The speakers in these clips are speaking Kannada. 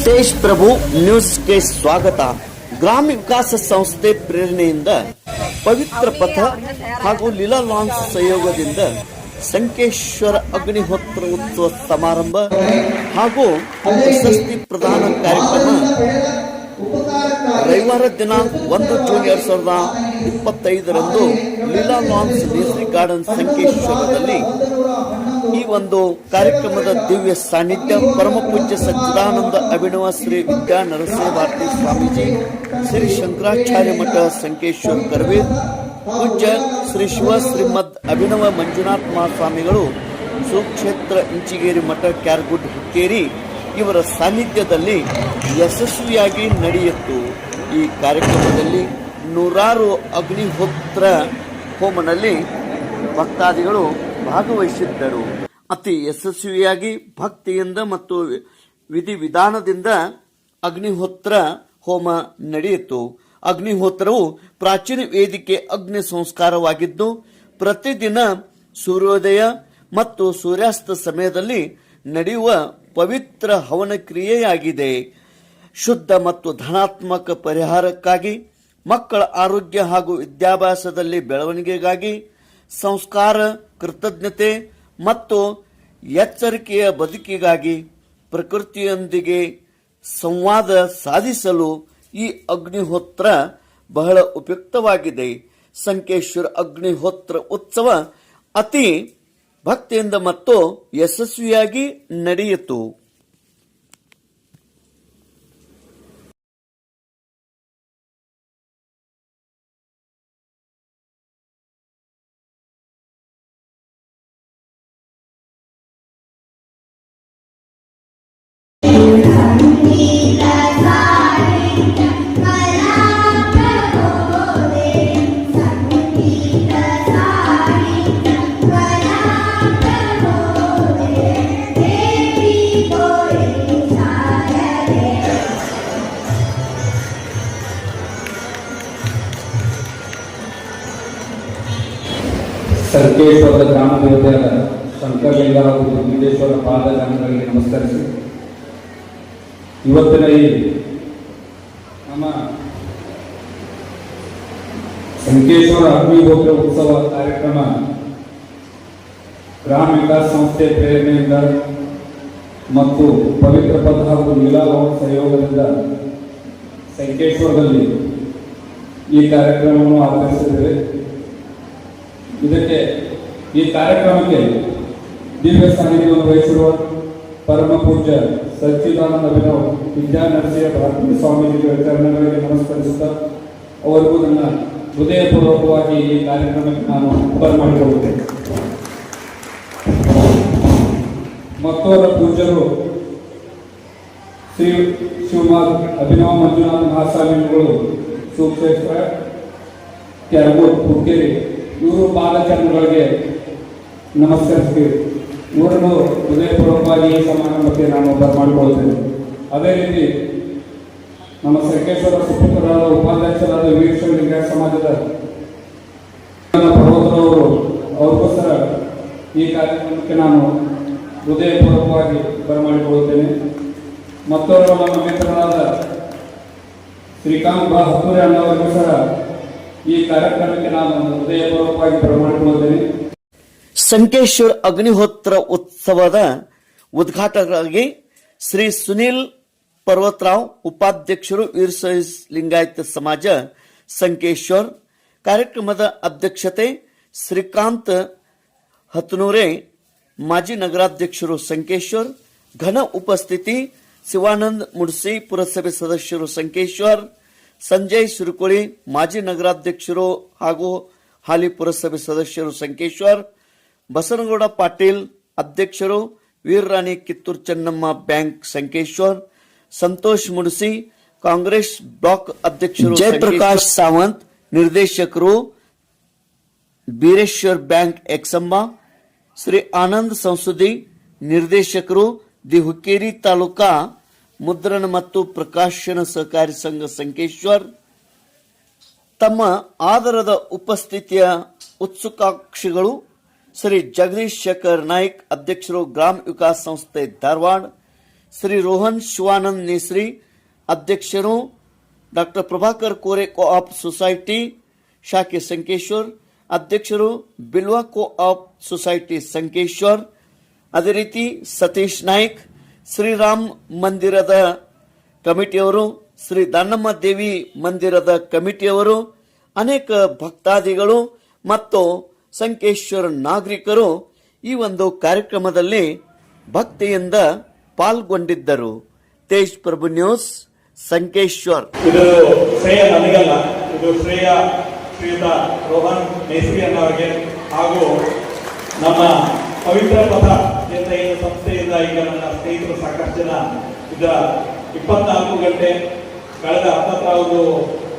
तेज प्रभु न्यूज़ಗೆ ಸ್ವಾಗತ. ಗ್ರಾಮ ವಿಕಾಸ ಸಂಸ್ಥೆ ಪ್ರೇರಣೆಯಿಂದ ಪವಿತ್ರ ಪಥ ಹಾಗೂ ಲೀಲಾ ಲಾನ್ಸ್ ಸಹಯೋಗದಿಂದ ಸಂಕೇಶ್ವರ ಅಗ್ನಿಹೋತ್ರ ಉತ್ಸವ ಸಮಾರಂಭ ಹಾಗೂ ಪ್ರಶಸ್ತಿ ಪ್ರದಾನ ಕಾರ್ಯಕ್ರಮ ರವಿವಾರ ದಿನಾಂಕ 1 ಜೂನ್ 2025ರಂದು ಲೀಲಾ ಲಾನ್ಸ್ ನೇಸರಿ ಗಾರ್ಡನ್ ಸಂಕೇಶ್ವರದಲ್ಲಿ ಈ ಒಂದು ಕಾರ್ಯಕ್ರಮದ ದಿವ್ಯ ಸಾನ್ನಿಧ್ಯ ಪರಮ ಪೂಜ್ಯ ಸಚ್ಚಿದಾನಂದ ಅಭಿನವ ಶ್ರೀ ವಿದ್ಯಾ ನರಸಿಂಹ ಭಾರತಿ ಸ್ವಾಮೀಜಿ, ಶ್ರೀ ಶಂಕರಾಚಾರ್ಯ ಮಠ ಸಂಕೇಶ್ವರ ಕರವೀರ್, ಪೂಜ್ಯ ಶ್ರೀ ಶಿವ ಶ್ರೀಮದ್ ಅಭಿನವ ಮಂಜುನಾಥ ಮಹಾಸ್ವಾಮಿಗಳು, ಸುಕ್ಷೇತ್ರ ಇಂಚಿಗೇರಿ ಮಠ ಕ್ಯಾರ್ಗುಡ್ ಹುಕ್ಕೇರಿ ಇವರ ಸಾನ್ನಿಧ್ಯದಲ್ಲಿ ಯಶಸ್ವಿಯಾಗಿ ನಡೆಯಿತು. ಈ ಕಾರ್ಯಕ್ರಮದಲ್ಲಿ ನೂರಾರು ಅಗ್ನಿಹೋತ್ರ ಹೋಮನಲ್ಲಿ ಭಕ್ತಾದಿಗಳು ಭಾಗವಹಿಸಿದ್ದರು. ಅತಿ ಯಶಸ್ವಿಯಾಗಿ ಭಕ್ತಿಯಿಂದ ಮತ್ತು ವಿಧಿವಿಧಾನದಿಂದ ಅಗ್ನಿಹೋತ್ರ ಹೋಮ ನಡೆಯಿತು. ಅಗ್ನಿಹೋತ್ರವು ಪ್ರಾಚೀನ ವೇದಿಕೆ ಅಗ್ನಿ ಸಂಸ್ಕಾರವಾಗಿದ್ದು, ಪ್ರತಿದಿನ ಸೂರ್ಯೋದಯ ಮತ್ತು ಸೂರ್ಯಾಸ್ತ ಸಮಯದಲ್ಲಿ ನಡೆಯುವ ಪವಿತ್ರ ಹವನ ಕ್ರಿಯೆಯಾಗಿದೆ. ಶುದ್ಧ ಮತ್ತು ಧನಾತ್ಮಕ ಪರಿಹಾರಕ್ಕಾಗಿ, ಮಕ್ಕಳ ಆರೋಗ್ಯ ಹಾಗೂ ವಿದ್ಯಾಭ್ಯಾಸದಲ್ಲಿ ಬೆಳವಣಿಗೆಗಾಗಿ, ಸಂಸ್ಕಾರ, ಕೃತಜ್ಞತೆ ಮತ್ತು ಎಚ್ಚರಿಕೆಯ ಬದುಕಿಗಾಗಿ, ಪ್ರಕೃತಿಯೊಂದಿಗೆ ಸಂವಾದ ಸಾಧಿಸಲು ಈ ಅಗ್ನಿಹೋತ್ರ ಬಹಳ ಉಪಯುಕ್ತವಾಗಿದೆ. ಸಂಕೇಶ್ವರ ಅಗ್ನಿಹೋತ್ರ ಉತ್ಸವ ಅತಿ ಭಕ್ತಿಯಿಂದ ಮತ್ತು ಯಶಸ್ವಿಯಾಗಿ ನಡೆಯಿತು. ಸಂಕೇಶ್ವರದ ಗ್ರಾಮ ದೇವತೆಯಾದ ಶಂಕರಲಿಂಗ ಹಾಗೂ ದುರ್ಗೇಶ್ವರ ಪಾದಗಂಗಳಿಗೆ ನಮಸ್ಕರಿಸಿ, ಇವತ್ತಿನ ಈ ನಮ್ಮ ಸಂಕೇಶ್ವರ ಅಗ್ನಿಹೋತ್ರ ಉತ್ಸವ ಕಾರ್ಯಕ್ರಮ ಗ್ರಾಮ ವಿಕಾಸ ಸಂಸ್ಥೆ ಪ್ರೇರಣೆಯಿಂದ ಮತ್ತು ಪವಿತ್ರ ಪಥ ಹಾಗೂ ಲೀಲಾ ಲಾನ್ಸ್ ಸಹಯೋಗದಿಂದ ಸಂಕೇಶ್ವರದಲ್ಲಿ ಈ ಕಾರ್ಯಕ್ರಮವನ್ನು ಆಚರಿಸಿದ್ದೇವೆ. ಈ ಕಾರ್ಯಕ್ರಮಕ್ಕೆ ದಿವ್ಯ ಸಾನ್ನಿಧ್ಯವನ್ನು ವಹಿಸಿರುವ ಪರಮ ಪೂಜ್ಯ ಸಚ್ಚಿದಾನಂದ ಅಭಿನವ ವಿದ್ಯಾ ನರಸಿಂಹ ಭಾರತಿ ಸ್ವಾಮೀಜಿಗಳ ಚರಣಗಳಿಗೆ ನಮಸ್ಕರಿಸುತ್ತಾ, ಅವರಿಗೂ ನನ್ನ ಹೃದಯಪೂರ್ವಕವಾಗಿ ಈ ಕಾರ್ಯಕ್ರಮಕ್ಕೆ ನಾನು ಬರಮಾಡಿಕೊಳ್ಳುತ್ತೇನೆ. ಮತ್ತೋರ ಪೂಜ್ಯರು ಶ್ರೀ ಶಿವಮೊಗ್ಗ ಅಭಿನವ ಮಂಜುನಾಥ ಮಹಾಸ್ವಾಮಿಗಳು, ಸುಕ್ಷೇತ್ರ ಕ್ಯಾರ್ಗುಡ್ ಹುಕ್ಕೇರಿ ಇವರು ಪಾದಚರಣಗಳಿಗೆ ನಮಸ್ಕರಿಸ್ತೀವಿ. ಇವರನ್ನು ಹೃದಯಪೂರ್ವಕವಾಗಿ ಈ ಸಮಾರಂಭಕ್ಕೆ ನಾನು ಬರಮಾಡಿಕೊಳ್ಳುತ್ತೇನೆ. ಅದೇ ರೀತಿ ನಮ್ಮ ಸಂಕೇಶ್ವರ ಸುಪುತ್ರರಾದ ಉಪಾಧ್ಯಕ್ಷರಾದ ವೀರಶೈವ ಲಿಂಗಾಯತ ಸಮಾಜದ ಪರ್ವತರವರು, ಅವ್ರಿಗೋಸ್ಕರ ಈ ಕಾರ್ಯಕ್ರಮಕ್ಕೆ ನಾನು ಹೃದಯಪೂರ್ವಕವಾಗಿ ಬರಮಾಡಿಕೊಳ್ಳುತ್ತೇನೆ. ಮತ್ತೋರ್ವ ನಮ್ಮ ಮಿತ್ರರಾದ ಶ್ರೀಕಾಂತ್ ಹತ್ತೂರಿ ಅನ್ನೋರಿಗೋಸ್ಕರ ಈ ಕಾರ್ಯಕ್ರಮಕ್ಕೆ ನಾನು ಹೃದಯಪೂರ್ವಕವಾಗಿ ಬರಮಾಡಿಕೊಳ್ಳುತ್ತೇನೆ. ಸಂಕೇಶ್ವರ ಅಗ್ನಿಹೋತ್ರ ಉತ್ಸವದ ಉದ್ಘಾಟಕರಾಗಿ ಶ್ರೀ ಸುನೀಲ್ ಪರ್ವತರಾವ್, ಉಪಾಧ್ಯಕ್ಷರು ವೀರಶೈವ ಲಿಂಗಾಯತ ಸಮಾಜ ಸಂಕೇಶ್ವರ್. ಕಾರ್ಯಕ್ರಮದ ಅಧ್ಯಕ್ಷತೆ ಶ್ರೀಕಾಂತ್ ಹತ್ತನೂರೆ, ಮಾಜಿ ನಗರಾಧ್ಯಕ್ಷರು ಸಂಕೇಶ್ವರ್. ಘನ ಉಪಸ್ಥಿತಿ ಶಿವಾನಂದ್ ಮುಡ್ಸಿ, ಪುರಸಭೆ ಸದಸ್ಯರು ಸಂಕೇಶ್ವರ್. ಸಂಜಯ್ ಸುರಕೋಳಿ, ಮಾಜಿ ನಗರಾಧ್ಯಕ್ಷರು ಹಾಗೂ ಹಾಲಿ ಪುರಸಭೆ ಸದಸ್ಯರು ಸಂಕೇಶ್ವರ್. ಬಸನಗೌಡ ಪಾಟೀಲ್, ಅಧ್ಯಕ್ಷರು ವೀರರಾಣಿ ಕಿತ್ತೂರು ಚೆನ್ನಮ್ಮ ಬ್ಯಾಂಕ್ ಸಂಕೇಶ್ವರ್. ಸಂತೋಷ್ ಮುಡ್ಸಿ, ಕಾಂಗ್ರೆಸ್ ಬ್ಲಾಕ್ ಅಧ್ಯಕ್ಷರು. ಜಯಪ್ರಕಾಶ್ ಸಾವಂತ್, ನಿರ್ದೇಶಕರು ಬೀರೇಶ್ವರ್ ಬ್ಯಾಂಕ್ ಎಕ್ಸಂಬ. ಶ್ರೀ ಆನಂದ್ ಸಂಸುದಿ, ನಿರ್ದೇಶಕರು ದಿ ಹುಕ್ಕೇರಿ ತಾಲೂಕಾ ಮುದ್ರಣ ಮತ್ತು ಪ್ರಕಾಶನ ಸಹಕಾರಿ ಸಂಘ ಸಂಕೇಶ್ವರ್. ತಮ್ಮ ಆದರದ ಉಪಸ್ಥಿತಿಯ ಉತ್ಸುಕಾಕ್ಷಿಗಳು ಶ್ರೀ ಜಗದೀಶ್ ಶೇಖರ್ ನಾಯ್ಕ್, ಅಧ್ಯಕ್ಷರು ಗ್ರಾಮ ವಿಕಾಸ ಸಂಸ್ಥೆ ಧಾರವಾಡ. ಶ್ರೀ ರೋಹನ್ ಶಿವಾನಂದ್ ನೇಸ್ರಿ ಅಧ್ಯಕ್ಷರು, doctor Prabhakar Kore co-op society ಶಾಖೆ ಸಂಕೇಶ್ವರ್ ಅಧ್ಯಕ್ಷರು, ಬಿಲ್ವಾ ಕೋಆಪ್ ಸೊಸೈಟಿ ಸಂಕೇಶ್ವರ್. ಅದೇ ರೀತಿ ಸತೀಶ್ ನಾಯ್ಕ್ ಶ್ರೀರಾಮ್ ಮಂದಿರದ ಕಮಿಟಿಯವರು, ಶ್ರೀ ದಾನಮ್ಮ ದೇವಿ ಮಂದಿರದ ಕಮಿಟಿಯವರು, ಅನೇಕ ಭಕ್ತಾದಿಗಳು ಮತ್ತು ಸಂಕೇಶ್ವರ ನಾಗರಿಕರು ಈ ಒಂದು ಕಾರ್ಯಕ್ರಮದಲ್ಲಿ ಭಕ್ತಿಯಿಂದ ಪಾಲ್ಗೊಂಡಿದ್ದರು. ತೇಜ್ ಪ್ರಭು ನ್ಯೂಸ್, ಸಂಕೇಶ್ವರ್. ಇದು ಶ್ರೇಯ ನನಗಲ್ಲ, ಇದು ಶ್ರೇಯ ಶ್ರೀಯುತ ರೋಹನ್ ಮೇಸ್ರಿ ಅನ್ನೋರಿಗೆ ಹಾಗೂ ನಮ್ಮ ಪವಿತ್ರ ಪಥ ಎಂತ ಏನು ಸಂಸ್ಥೆಯಿಂದ ಈಗ ನನ್ನ ಸ್ನೇಹಿತರು ಸಾಕಷ್ಟು ಜನ ಇದರ 24 ಗಂಟೆ ಕಳೆದ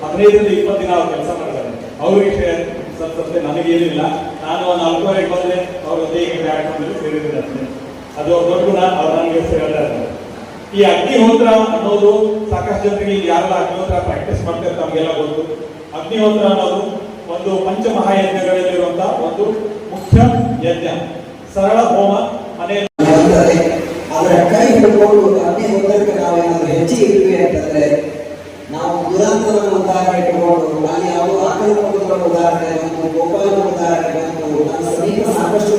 15-20 ದಿನ ಅವ್ರು ಕೆಲಸ ಮಾಡಿದ್ದಾರೆ. ಅವರಿಗೆ ಸಂಸ್ಥೆ ನನಗೇನಿಲ್ಲ, ನಾನು 4:30 ಬಂದ್ರೆ ಅವ್ರ ಜೊತೆ ಈಗ ಕಾರ್ಯಕ್ರಮದಲ್ಲಿ ಸೇರಿದ್ದಾರೆ. ಅದು ದೊಡ್ಡ ಗುಣ, ಅವ್ರು ನನಗೆ ಹೇಳ್ತಾ ಇದ್ದಾರೆ. ಈ ಅಗ್ನಿಹೋತ್ರ ಅನ್ನೋದು ಸಾಕಷ್ಟು ಜನರಿಗೆ ಯಾರೆಲ್ಲ ಅಗ್ನಿಹೋತ್ರ ಪ್ರಾಕ್ಟೀಸ್ ಮಾಡ್ತಾರೆ ತಮಗೆಲ್ಲ ಗೊತ್ತು. ಅಗ್ನಿಹೋತ್ರ ಅನ್ನೋದು ಒಂದು ಪಂಚಮಹಾಯಜ್ಞಗಳಲ್ಲಿರುವಂತಹ ಒಂದು ಮುಖ್ಯ ಯಜ್ಞ, ಸರಳ ಹೋಮ. ಅದರ ಕೈ ಹಿಡ್ಕೊಂಡು ಅಗ್ನಿಹೋತ್ರಕ್ಕೆ ನಾವೇನಾದ್ರೂ ಹೆಚ್ಚಿಗೆ ಇದ್ವಿ ಅಂತಂದ್ರೆ ನಾವು ದುರಂತವನ್ನು ಉದಾಹರಣೆ ಇಟ್ಕೊಂಡು ಅಲ್ಲಿ ಯಾವುದೋ ಆಕಲ್ಪಗಳ ಉದಾಹರಣೆ ಬಂತು, ಗೋಪಾಲನ ಉದಾಹರಣೆ ಬಂತು, ನಮ್ಮ ಸಮೀಪ ಸಾಕಷ್ಟು